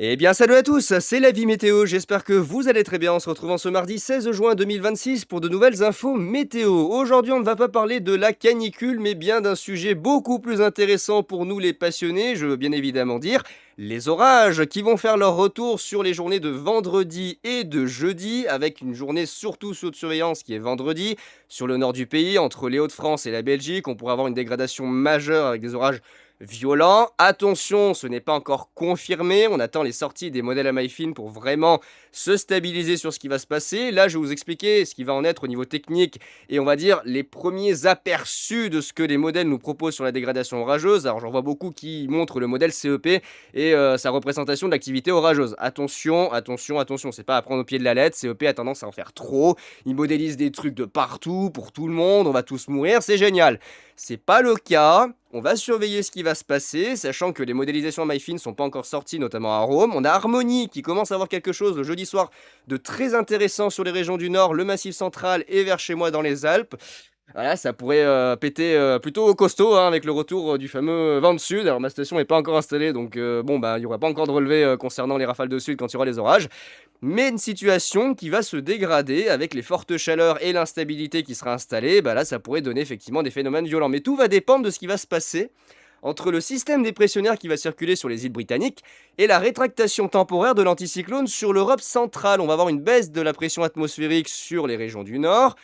Eh bien, salut à tous, c'est la vie météo. J'espère que vous allez très bien en se retrouvant ce mardi 16 juin 2026 pour de nouvelles infos météo. Aujourd'hui, on ne va pas parler de la canicule, mais bien d'un sujet beaucoup plus intéressant pour nous les passionnés, je veux bien évidemment dire les orages qui vont faire leur retour sur les journées de vendredi et de jeudi, avec une journée surtout sous haute surveillance qui est vendredi sur le nord du pays, entre les Hauts-de-France et la Belgique. On pourrait avoir une dégradation majeure avec des orages violent. Attention, ce n'est pas encore confirmé. On attend les sorties des modèles à maille fine pour vraiment se stabiliser sur ce qui va se passer. Là, je vais vous expliquer ce qui va en être au niveau technique et on va dire les premiers aperçus de ce que les modèles nous proposent sur la dégradation orageuse. Alors, j'en vois beaucoup qui montrent le modèle CEP et sa représentation de l'activité orageuse. Attention, attention, attention, c'est pas à prendre au pied de la lettre. CEP a tendance à en faire trop. Il modélise des trucs de partout pour tout le monde. On va tous mourir, c'est génial. C'est pas le cas. On va surveiller ce qui va se passer, sachant que les modélisations à maille fine ne sont pas encore sorties, notamment à Rome. On a Harmonie qui commence à avoir quelque chose le jeudi soir de très intéressant sur les régions du Nord, le Massif central et vers chez moi dans les Alpes. Voilà, ça pourrait péter plutôt costaud hein, avec le retour du fameux vent de sud. Alors ma station n'est pas encore installée, donc bon, bah, il n'y aura pas encore de relevé concernant les rafales de sud quand il y aura les orages. Mais une situation qui va se dégrader avec les fortes chaleurs et l'instabilité qui sera installée, bah là ça pourrait donner effectivement des phénomènes violents. Mais tout va dépendre de ce qui va se passer entre le système dépressionnaire qui va circuler sur les îles britanniques et la rétractation temporaire de l'anticyclone sur l'Europe centrale. On va avoir une baisse de la pression atmosphérique sur les régions du nord.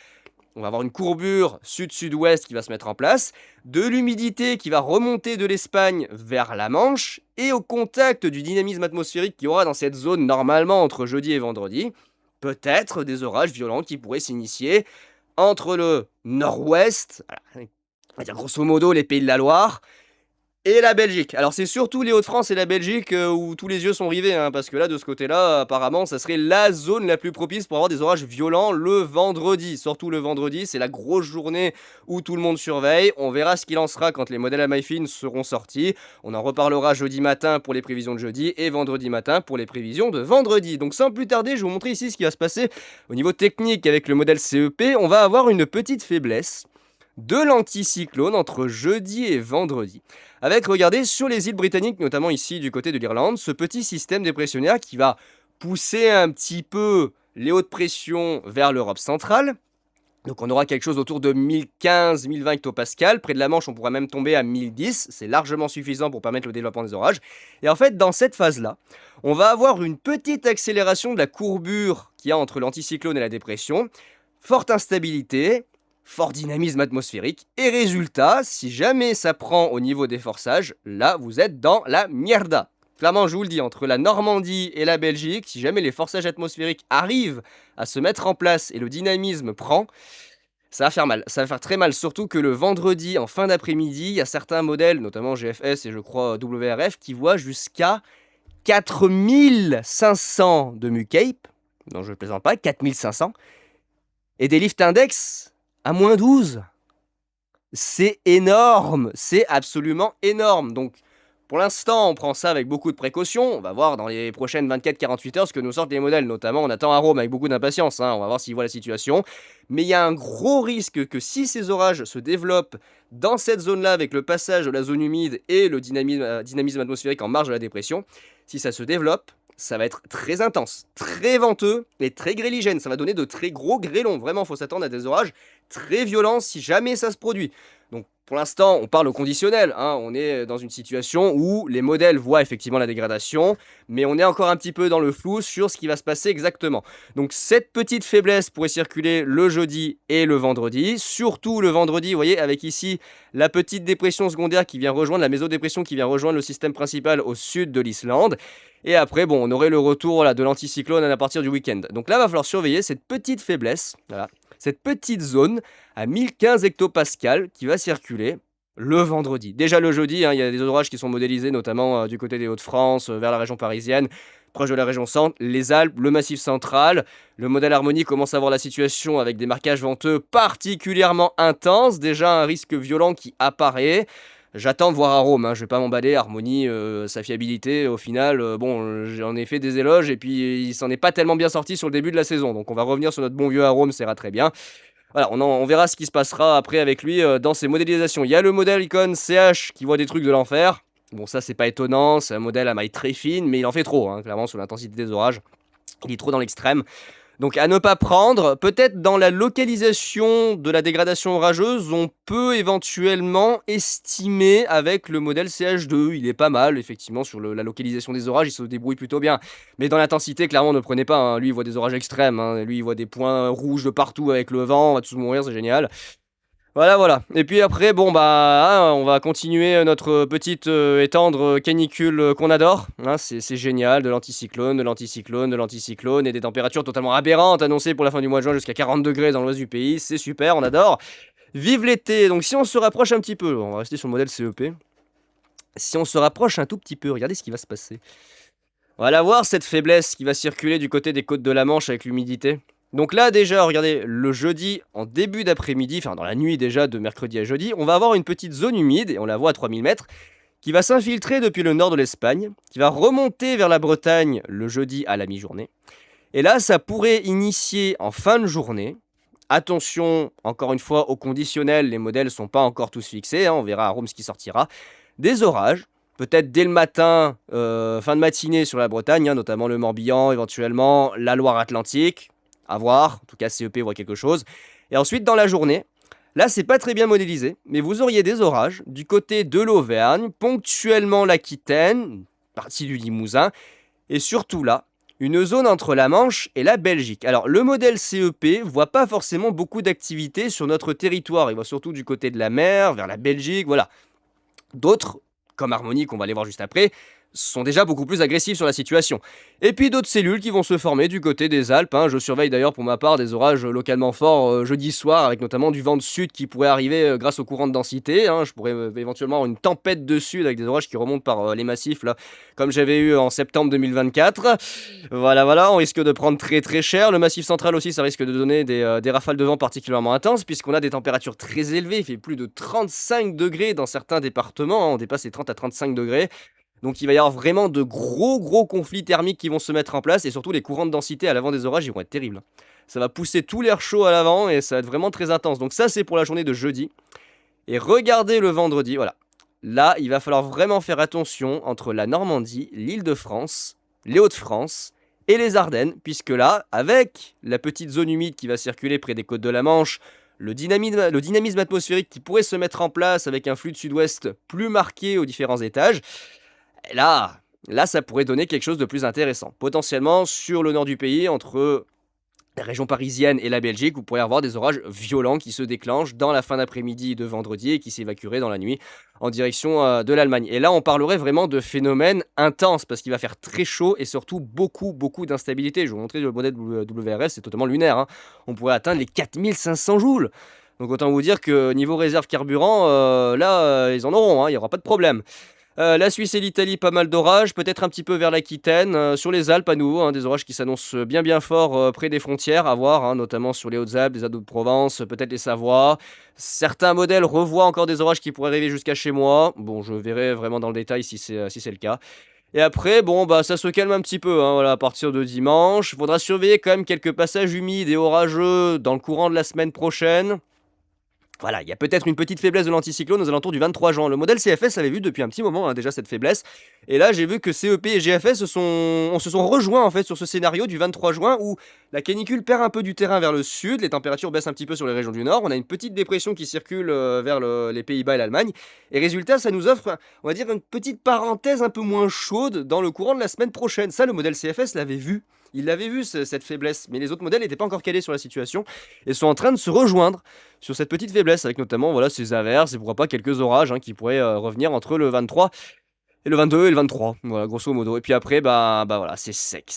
On va avoir une courbure sud-sud-ouest qui va se mettre en place, de l'humidité qui va remonter de l'Espagne vers la Manche, et au contact du dynamisme atmosphérique qu'il y aura dans cette zone normalement entre jeudi et vendredi, peut-être des orages violents qui pourraient s'initier entre le nord-ouest, voilà, on va dire grosso modo les pays de la Loire, et la Belgique. Alors c'est surtout les Hauts-de-France et la Belgique où tous les yeux sont rivés, hein, parce que là, de ce côté-là, apparemment, ça serait la zone la plus propice pour avoir des orages violents le vendredi. Surtout le vendredi, c'est la grosse journée où tout le monde surveille. On verra ce qu'il en sera quand les modèles à maille fine seront sortis. On en reparlera jeudi matin pour les prévisions de jeudi et vendredi matin pour les prévisions de vendredi. Donc sans plus tarder, je vais vous montrer ici ce qui va se passer au niveau technique avec le modèle CEP. On va avoir une petite faiblesse de l'anticyclone entre jeudi et vendredi. Avec, regardez, sur les îles britanniques, notamment ici du côté de l'Irlande, ce petit système dépressionnaire qui va pousser un petit peu les hautes pressions vers l'Europe centrale. Donc on aura quelque chose autour de 1015-1020 hectopascales. Près de la Manche, on pourra même tomber à 1010. C'est largement suffisant pour permettre le développement des orages. Et en fait, dans cette phase-là, on va avoir une petite accélération de la courbure qu'il y a entre l'anticyclone et la dépression. Forte instabilité, fort dynamisme atmosphérique, et résultat, si jamais ça prend au niveau des forçages, là vous êtes dans la mierda. Clairement, je vous le dis, entre la Normandie et la Belgique, si jamais les forçages atmosphériques arrivent à se mettre en place et le dynamisme prend, ça va faire mal, ça va faire très mal, surtout que le vendredi, en fin d'après-midi, il y a certains modèles, notamment GFS et je crois WRF, qui voient jusqu'à 4500 de MUCAPE, non je ne plaisante pas, 4500, et des lift index à moins 12. C'est énorme, c'est absolument énorme. Donc, pour l'instant, on prend ça avec beaucoup de précaution. On va voir dans les prochaines 24-48 heures ce que nous sortent les modèles. Notamment, on attend à Rome avec beaucoup d'impatience. Hein. On va voir s'ils voient la situation. Mais il y a un gros risque que si ces orages se développent dans cette zone-là, avec le passage de la zone humide et le dynamisme atmosphérique en marge de la dépression, si ça se développe, ça va être très intense, très venteux et très gréligène. Ça va donner de très gros grêlons. Vraiment, il faut s'attendre à des orages très violents si jamais ça se produit. Donc, pour l'instant, on parle au conditionnel. Hein. On est dans une situation où les modèles voient effectivement la dégradation, mais on est encore un petit peu dans le flou sur ce qui va se passer exactement. Donc, cette petite faiblesse pourrait circuler le jeudi et le vendredi. Surtout le vendredi, vous voyez, avec ici la petite dépression secondaire qui vient rejoindre, la mésodépression qui vient rejoindre le système principal au sud de l'Islande. Et après, bon, on aurait le retour là, de l'anticyclone à partir du week-end. Donc là, il va falloir surveiller cette petite faiblesse, voilà, cette petite zone à 1015 hectopascales qui va circuler le vendredi. Déjà le jeudi, hein, il y a des orages qui sont modélisés, notamment du côté des Hauts-de-France, vers la région parisienne, proche de la région centre, les Alpes, le Massif central. Le modèle Harmonie commence à voir la situation avec des marquages venteux particulièrement intenses. Déjà un risque violent qui apparaît. J'attends de voir à Rome, hein, je vais pas m'emballer, Harmonie, sa fiabilité, au final, bon, j'en ai fait des éloges et puis il s'en est pas tellement bien sorti sur le début de la saison. Donc on va revenir sur notre bon vieux Arome, ça ira très bien. Voilà, on verra ce qui se passera après avec lui dans ses modélisations. Il y a le modèle Icon CH qui voit des trucs de l'enfer. Bon, ça, c'est pas étonnant, c'est un modèle à maille très fine, mais il en fait trop, hein, clairement, sur l'intensité des orages. Il est trop dans l'extrême. Donc à ne pas prendre, peut-être dans la localisation de la dégradation orageuse, on peut éventuellement estimer avec le modèle CH2. Il est pas mal, effectivement, sur la localisation des orages, il se débrouille plutôt bien. Mais dans l'intensité, clairement, ne prenez pas, hein. Lui, il voit des orages extrêmes, hein. Lui, il voit des points rouges de partout avec le vent, on va tous mourir, c'est génial. Voilà, voilà. Et puis après, bon, bah, hein, on va continuer notre petite et tendre canicule qu'on adore, hein. C'est génial, de l'anticyclone, de l'anticyclone, de l'anticyclone, et des températures totalement aberrantes annoncées pour la fin du mois de juin jusqu'à 40 degrés dans l'ouest du pays. C'est super, on adore. Vive l'été. Donc si on se rapproche un petit peu, on va rester sur le modèle CEP. Si on se rapproche un tout petit peu, regardez ce qui va se passer. On va la voir, cette faiblesse qui va circuler du côté des côtes de la Manche avec l'humidité. Donc là déjà, regardez, le jeudi, en début d'après-midi, enfin dans la nuit déjà de mercredi à jeudi, on va avoir une petite zone humide, et on la voit à 3000 mètres, qui va s'infiltrer depuis le nord de l'Espagne, qui va remonter vers la Bretagne le jeudi à la mi-journée. Et là, ça pourrait initier en fin de journée. Attention, encore une fois, au conditionnel, les modèles ne sont pas encore tous fixés, hein, on verra à Rome ce qui sortira. Des orages, peut-être dès le matin, fin de matinée sur la Bretagne, hein, notamment le Morbihan, éventuellement la Loire-Atlantique, à voir, en tout cas CEP voit quelque chose. Et ensuite, dans la journée, là, c'est pas très bien modélisé, mais vous auriez des orages du côté de l'Auvergne, ponctuellement l'Aquitaine, partie du Limousin, et surtout là, une zone entre la Manche et la Belgique. Alors, le modèle CEP voit pas forcément beaucoup d'activité sur notre territoire. Il voit surtout du côté de la mer, vers la Belgique, voilà. D'autres, comme Harmonic, on va les voir juste après, sont déjà beaucoup plus agressifs sur la situation. Et puis d'autres cellules qui vont se former du côté des Alpes, hein. Je surveille d'ailleurs pour ma part des orages localement forts jeudi soir, avec notamment du vent de sud qui pourrait arriver grâce au courant de densité, hein. Je pourrais éventuellement avoir une tempête de sud avec des orages qui remontent par les massifs, là, comme j'avais eu en septembre 2024. Voilà, voilà, on risque de prendre très très cher. Le massif central aussi, ça risque de donner des rafales de vent particulièrement intenses, puisqu'on a des températures très élevées. Il fait plus de 35 degrés dans certains départements, hein. On dépasse les 30 à 35 degrés. Donc il va y avoir vraiment de gros conflits thermiques qui vont se mettre en place, et surtout les courants de densité à l'avant des orages, ils vont être terribles. Ça va pousser tout l'air chaud à l'avant et ça va être vraiment très intense. Donc ça, c'est pour la journée de jeudi. Et regardez le vendredi, voilà. Là, il va falloir vraiment faire attention entre la Normandie, l'Île-de-France, les Hauts-de-France et les Ardennes, puisque là, avec la petite zone humide qui va circuler près des côtes de la Manche, le dynamisme atmosphérique qui pourrait se mettre en place avec un flux de sud-ouest plus marqué aux différents étages, et là, ça pourrait donner quelque chose de plus intéressant. Potentiellement, sur le nord du pays, entre la région parisienne et la Belgique, vous pourrez avoir des orages violents qui se déclenchent dans la fin d'après-midi de vendredi et qui s'évacueraient dans la nuit en direction de l'Allemagne. Et là, on parlerait vraiment de phénomènes intenses parce qu'il va faire très chaud et surtout beaucoup d'instabilité. Je vais vous montrer le modèle WRS, c'est totalement lunaire, hein. On pourrait atteindre les 4500 joules. Donc autant vous dire que niveau réserve carburant, là, ils en auront, hein, il n'y aura pas de problème. La Suisse et l'Italie, pas mal d'orages, peut-être un petit peu vers l'Aquitaine, sur les Alpes à nouveau, hein, des orages qui s'annoncent bien forts près des frontières, à voir, hein, notamment sur les Hautes-Alpes, les Alpes-de-Provence, peut-être les Savoies. Certains modèles revoient encore des orages qui pourraient arriver jusqu'à chez moi. Bon, je verrai vraiment dans le détail si c'est le cas. Et après, bon, bah ça se calme un petit peu, hein, voilà, à partir de dimanche. Faudra surveiller quand même quelques passages humides et orageux dans le courant de la semaine prochaine. Voilà, il y a peut-être une petite faiblesse de l'anticyclone aux alentours du 23 juin. Le modèle CFS avait vu depuis un petit moment, hein, déjà cette faiblesse. Et là, j'ai vu que CEP et GFS se sont rejoints en fait sur ce scénario du 23 juin où la canicule perd un peu du terrain vers le sud, les températures baissent un petit peu sur les régions du nord, on a une petite dépression qui circule vers les Pays-Bas et l'Allemagne. Et résultat, ça nous offre, on va dire, une petite parenthèse un peu moins chaude dans le courant de la semaine prochaine. Ça, le modèle CFS l'avait vu. Il l'avait vu cette faiblesse, mais les autres modèles n'étaient pas encore calés sur la situation et sont en train de se rejoindre sur cette petite faiblesse, avec notamment voilà, ces averses et pourquoi pas quelques orages qui pourraient revenir entre le 23 et le 22 et le 23, voilà, grosso modo. Et puis après, bah voilà, c'est sec,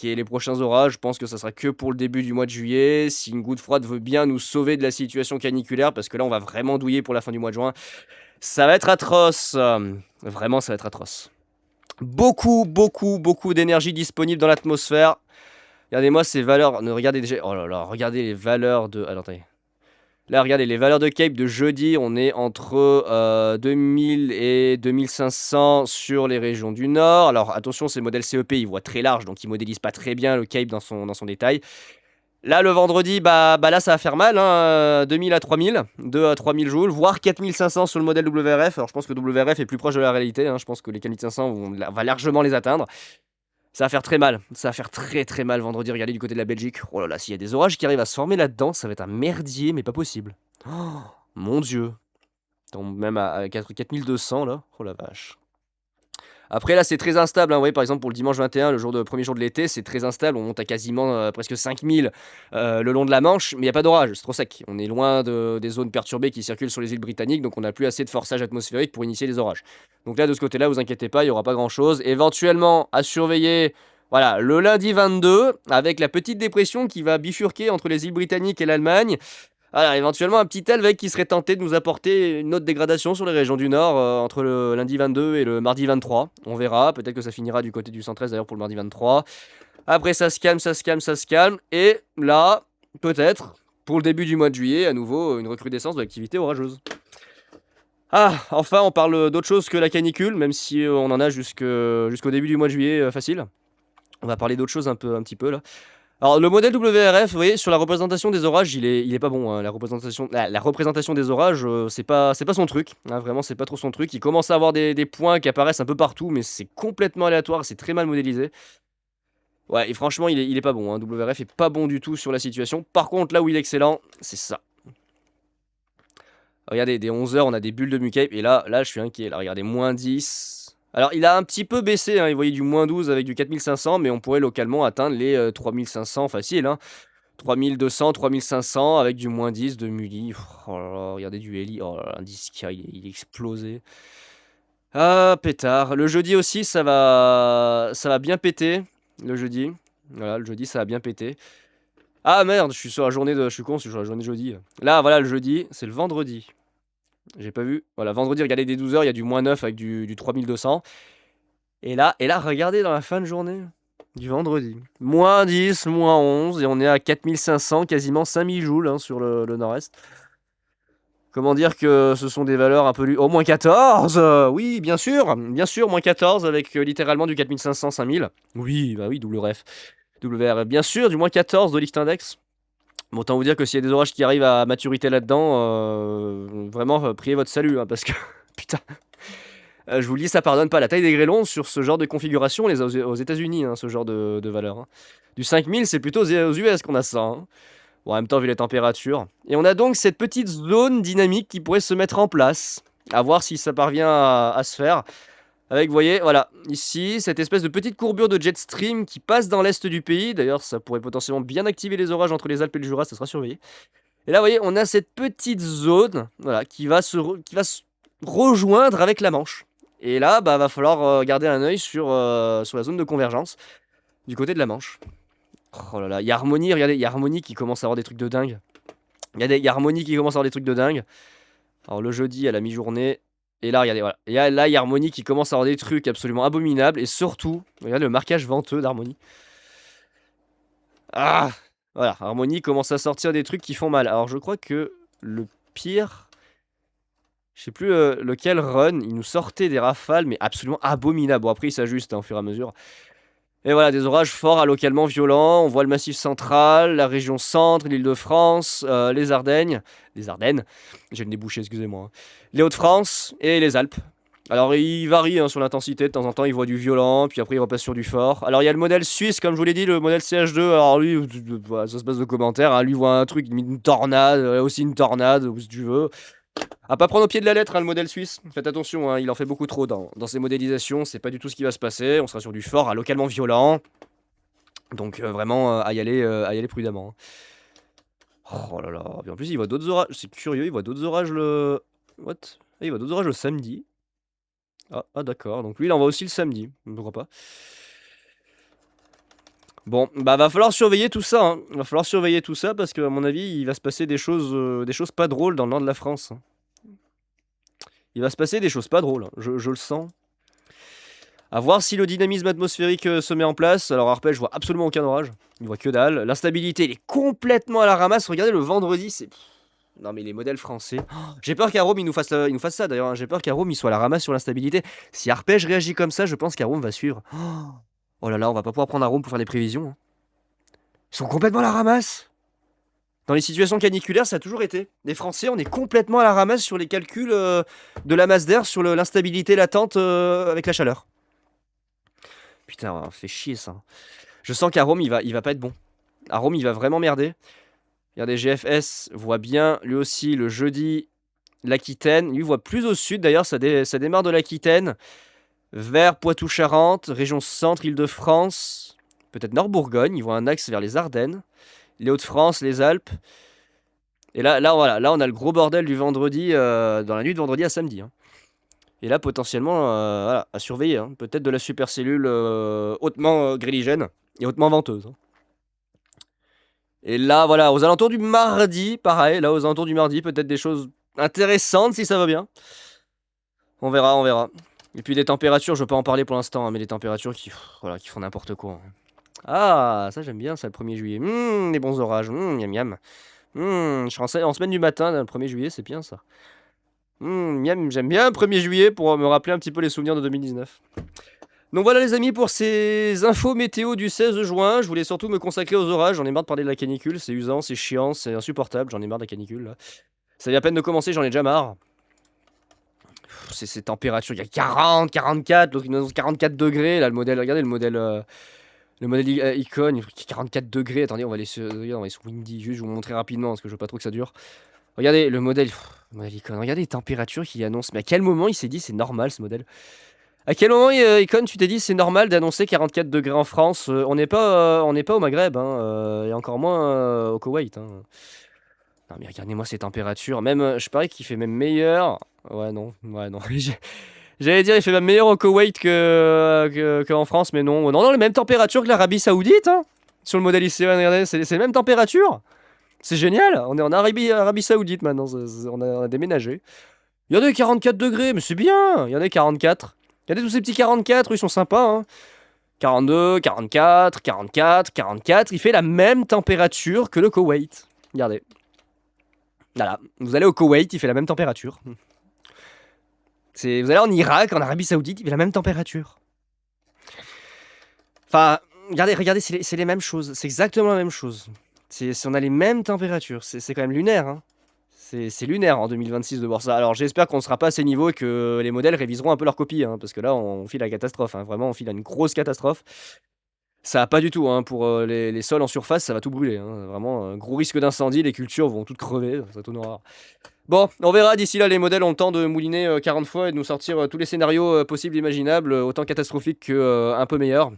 et les prochains orages, je pense que ça sera que pour le début du mois de juillet, si une goutte froide veut bien nous sauver de la situation caniculaire, parce que là, on va vraiment douiller pour la fin du mois de juin. Ça va être atroce, vraiment, ça va être atroce. Beaucoup d'énergie disponible dans l'atmosphère. Regardez-moi ces valeurs. Regardez déjà. Oh là là, regardez les valeurs de. Alors, attendez. Là, regardez les valeurs de Cape de jeudi. On est entre 2000 et 2500 sur les régions du Nord. Alors, attention, c'est le modèle CEP. Il voit très large, donc il modélise pas très bien le Cape dans son détail. Là, le vendredi, bah là, ça va faire mal, hein, 2000 à 3000, 2 à 3000 joules, voire 4500 sur le modèle WRF. Alors, je pense que WRF est plus proche de la réalité, hein. Je pense que les 4500, on va largement les atteindre. Ça va faire très mal. Ça va faire très très mal vendredi. Regardez du côté de la Belgique. Oh là là, s'il y a des orages qui arrivent à se former là-dedans, ça va être un merdier, mais pas possible. Oh, mon Dieu. Même à 4200 là. Oh la vache. Après là, c'est très instable, hein. Vous voyez, par exemple, pour le dimanche 21, le premier jour de l'été, c'est très instable. On monte à quasiment presque 5000 le long de la Manche, mais il n'y a pas d'orage, c'est trop sec. On est loin des zones perturbées qui circulent sur les îles britanniques, donc on n'a plus assez de forçage atmosphérique pour initier les orages. Donc là, de ce côté-là, vous inquiétez pas, il n'y aura pas grand-chose. Éventuellement, à surveiller, voilà, le lundi 22, avec la petite dépression qui va bifurquer entre les îles britanniques et l'Allemagne. Voilà, éventuellement un petit Helvèque qui serait tenté de nous apporter une autre dégradation sur les régions du Nord entre le lundi 22 et le mardi 23. On verra, peut-être que ça finira du côté du 113 d'ailleurs pour le mardi 23. Après ça se calme, ça se calme, ça se calme. Et là, peut-être, pour le début du mois de juillet, à nouveau une recrudescence de l'activité orageuse. Ah, enfin on parle d'autre chose que la canicule, même si on en a jusqu'au début du mois de juillet facile. On va parler d'autre chose un petit peu là. Alors le modèle WRF, vous voyez, sur la représentation des orages, il est pas bon, hein. La représentation des orages, c'est pas son truc, hein, vraiment, c'est pas trop son truc. Il commence à avoir des points qui apparaissent un peu partout, mais c'est complètement aléatoire, c'est très mal modélisé. Ouais, et franchement, il est pas bon, hein. WRF est pas bon du tout sur la situation. Par contre, là où il est excellent, c'est ça. Regardez, dès 11 h, on a des bulles de Mucape, et là, je suis inquiet. Là, regardez, -10. Alors, il a un petit peu baissé, hein. Vous voyez du -12 avec du 4500, mais on pourrait localement atteindre les 3500 facile, hein. 3200, 3500 avec du -10 de Muli. Oh là là, regardez du Heli. Oh là là, l'indice il est explosé. Ah, pétard. Le jeudi aussi, ça va bien péter. Le jeudi. Voilà, le jeudi, ça va bien péter. Ah merde, je suis sur la journée de. Je suis con, je suis sur la journée de jeudi. Là, voilà, le jeudi, c'est le vendredi. J'ai pas vu. Voilà, vendredi, regardez des 12 h, il y a du -9 avec du 3200. Et là, regardez dans la fin de journée du vendredi. -10, -11, et on est à 4500, quasiment 5000 joules hein, sur le nord-est. Comment dire que ce sont des valeurs un peu... Oh, -14 oui, bien sûr, -14 avec littéralement du 4500, 5000. Oui, bah oui, WRF. WRF, bien sûr, du -14 de Lichtindex. Bon, autant vous dire que s'il y a des orages qui arrivent à maturité là-dedans, vraiment, priez votre salut, hein, parce que... Putain. Je vous le dis, ça pardonne pas. La taille des grêlons sur ce genre de configuration, les aux États-Unis, hein, ce genre de valeur, hein. Du 5000, c'est plutôt aux US qu'on a ça, hein. Bon, en même temps, vu les températures. Et on a donc cette petite zone dynamique qui pourrait se mettre en place. À voir si ça parvient à se faire. Avec, vous voyez, voilà, ici, cette espèce de petite courbure de jet stream qui passe dans l'est du pays. D'ailleurs, ça pourrait potentiellement bien activer les orages entre les Alpes et le Jura, ça sera surveillé. Et là, vous voyez, on a cette petite zone, voilà, qui va se rejoindre avec la Manche. Et là, bah, va falloir garder un œil sur la zone de convergence du côté de la Manche. Oh là là, il y a Harmonie, regardez, il y a Harmonie qui commence à avoir des trucs de dingue. Il y a Harmonie qui commence à avoir des trucs de dingue. Alors le jeudi à la mi-journée. Et là, regardez, voilà. Et là, il y a Harmonie qui commence à avoir des trucs absolument abominables. Et surtout, regardez le marquage venteux d'Harmonie. Ah, voilà, Harmonie commence à sortir des trucs qui font mal. Alors je crois que le pire... Je sais plus lequel run, il nous sortait des rafales, mais absolument abominables. Bon, après, il s'ajuste hein, au fur et à mesure. Et voilà, des orages forts à localement violents. On voit le Massif central, la région centre, l'Île-de-France, les Ardennes. Les Ardennes, j'ai le nez bouché, excusez-moi, hein. Les Hauts-de-France et les Alpes. Alors, il varie hein, sur l'intensité. De temps en temps, il voit du violent, puis après, il repasse sur du fort. Alors, il y a le modèle suisse, comme je vous l'ai dit, le modèle CH2. Alors, lui, voilà, ça se passe de commentaires. Hein. Lui, voit un truc, une tornade, aussi une tornade, si tu veux. À pas prendre au pied de la lettre, hein, le modèle suisse. Faites attention, hein, il en fait beaucoup trop dans ses modélisations. C'est pas du tout ce qui va se passer. On sera sur du fort à localement violent. Donc vraiment à y aller prudemment, hein. Oh là là. Et en plus, il voit d'autres orages. C'est curieux, il voit d'autres orages le. What? Ah, il voit d'autres orages le samedi. Ah, d'accord. Donc lui, il en voit aussi le samedi. Pourquoi pas? Bon, bah va falloir surveiller tout ça, hein. Va falloir surveiller tout ça parce que à mon avis, il va se passer des choses pas drôles dans le nord de la France, hein. Il va se passer des choses pas drôles, hein. Je le sens. À voir si le dynamisme atmosphérique se met en place. Alors Arpège, je vois absolument aucun orage. Il voit que dalle. L'instabilité, il est complètement à la ramasse. Regardez le vendredi, c'est... Non mais les modèles français. Oh, j'ai peur qu'Arome il nous fasse ça d'ailleurs, hein. J'ai peur qu'Arome il soit à la ramasse sur l'instabilité. Si Arpège réagit comme ça, je pense qu'Arome va suivre. Oh là là, on va pas pouvoir prendre Arome pour faire des prévisions, hein. Ils sont complètement à la ramasse. Dans les situations caniculaires, ça a toujours été. Les Français, on est complètement à la ramasse sur les calculs de la masse d'air, sur l'instabilité latente avec la chaleur. Putain, fait chier ça. Je sens qu'à Rome, il va pas être bon. À Rome, il va vraiment merder. Regardez, GFS voit bien, lui aussi, le jeudi, l'Aquitaine. Lui voit plus au sud, d'ailleurs, ça démarre de l'Aquitaine, vers Poitou-Charentes, région centre, Île-de-France, peut-être Nord-Bourgogne. Il voit un axe vers les Ardennes, les Hauts-de-France, les Alpes. Et là, voilà, là, on a le gros bordel du vendredi, dans la nuit de vendredi à samedi, hein. Et là, potentiellement, voilà, à surveiller, hein. Peut-être de la supercellule hautement gréligène et hautement venteuse, hein. Et là, voilà, aux alentours du mardi, pareil, là, aux alentours du mardi, peut-être des choses intéressantes si ça va bien. On verra, on verra. Et puis les températures, je veux pas en parler pour l'instant, hein, mais les températures voilà, qui font n'importe quoi, hein. Ah, ça j'aime bien, ça, le 1er juillet. Les bons orages, miam miam. Je suis en semaine du matin, là, le 1er juillet, c'est bien ça. Miam, j'aime bien le 1er juillet pour me rappeler un petit peu les souvenirs de 2019. Donc voilà les amis pour ces infos météo du 16 juin, je voulais surtout me consacrer aux orages, j'en ai marre de parler de la canicule, c'est usant, c'est chiant, c'est insupportable, j'en ai marre de la canicule là. Ça vient à peine de commencer, j'en ai déjà marre. C'est ces températures, il y a 40, 44, l'autre il nous annonce 44 degrés, là le modèle, regardez le modèle Icon, 44 degrés, attendez on va aller sur Windy, juste je vais vous montrer rapidement parce que je veux pas trop que ça dure. Regardez le modèle Icon, regardez les températures qu'il annonce, mais à quel moment il s'est dit c'est normal ce modèle? À quel moment, Icon, tu t'es dit c'est normal d'annoncer 44 degrés en France? On n'est pas au Maghreb, hein, et encore moins au Koweït, hein. Non mais regardez-moi ces températures, même, je parie qu'il fait même meilleur. Ouais non, j'allais dire il fait même meilleur au Koweït qu'en France, mais non. Non, les mêmes températures que l'Arabie Saoudite, hein, sur le modèle IC1, regardez, c'est les mêmes températures. C'est génial, on est en Arabie Saoudite maintenant, on a déménagé. Il y en a 44 degrés, mais c'est bien, il y en a 44. Regardez tous ces petits 44, ils sont sympas, hein. 42, 44, 44, 44, il fait la même température que le Koweït. Regardez. Voilà, vous allez au Koweït, il fait la même température. Vous allez en Irak, en Arabie Saoudite, il fait la même température. Enfin, regardez, c'est les mêmes choses, c'est exactement la même chose. On a les mêmes températures, c'est quand même lunaire, hein. C'est lunaire en 2026 de voir ça. Alors j'espère qu'on ne sera pas à ces niveaux et que les modèles réviseront un peu leur copie, hein, parce que là on file à la catastrophe, hein. Vraiment on file à une grosse catastrophe. Ça va pas du tout, hein, pour les sols en surface, ça va tout brûler, hein. Vraiment, gros risque d'incendie, les cultures vont toutes crever, ça va être une horreur. Bon, on verra, d'ici là les modèles ont le temps de mouliner 40 fois et de nous sortir tous les scénarios possibles et imaginables, autant catastrophiques que un peu meilleurs.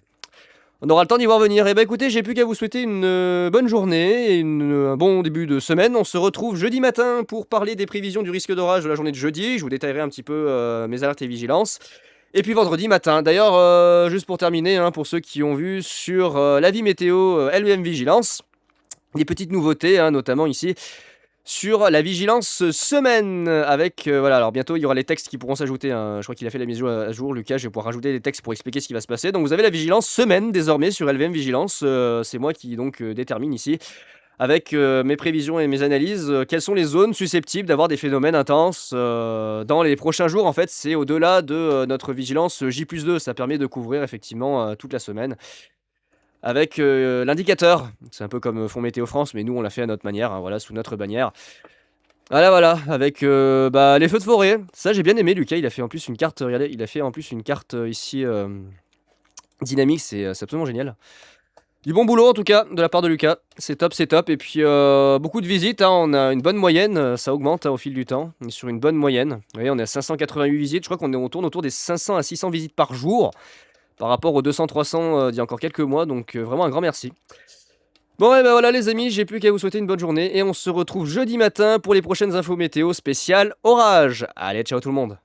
On aura le temps d'y voir venir. Et bah écoutez, j'ai plus qu'à vous souhaiter une bonne journée et un bon début de semaine. On se retrouve jeudi matin pour parler des prévisions du risque d'orage de la journée de jeudi. Je vous détaillerai un petit peu mes alertes et vigilances. Et puis vendredi matin. D'ailleurs, juste pour terminer, hein, pour ceux qui ont vu sur l'avis météo LEM Vigilance, des petites nouveautés, hein, notamment ici sur la vigilance semaine avec voilà, alors bientôt il y aura les textes qui pourront s'ajouter, hein. Je crois qu'il a fait la mise à jour, Lucas, je vais pouvoir rajouter des textes pour expliquer ce qui va se passer. Donc vous avez la vigilance semaine désormais sur LVM Vigilance, c'est moi qui donc détermine ici avec mes prévisions et mes analyses quelles sont les zones susceptibles d'avoir des phénomènes intenses dans les prochains jours. En fait, c'est au-delà de notre vigilance J+2, ça permet de couvrir effectivement toute la semaine avec l'indicateur. C'est un peu comme font Météo France, mais nous on l'a fait à notre manière, hein, voilà, sous notre bannière. Voilà, avec les feux de forêt. Ça j'ai bien aimé, Lucas, il a fait en plus une carte, regardez, il a fait en plus une carte ici dynamique, c'est absolument génial. Du bon boulot en tout cas de la part de Lucas, c'est top, c'est top. Et puis beaucoup de visites, hein, on a une bonne moyenne, ça augmente, hein, au fil du temps, on est sur une bonne moyenne. Vous voyez, on est à 588 visites, je crois on tourne autour des 500 à 600 visites par jour, par rapport aux 200-300 d'il y a encore quelques mois, donc vraiment un grand merci. Bon et ben voilà les amis, j'ai plus qu'à vous souhaiter une bonne journée et on se retrouve jeudi matin pour les prochaines infos météo spéciales orage. Allez, ciao tout le monde.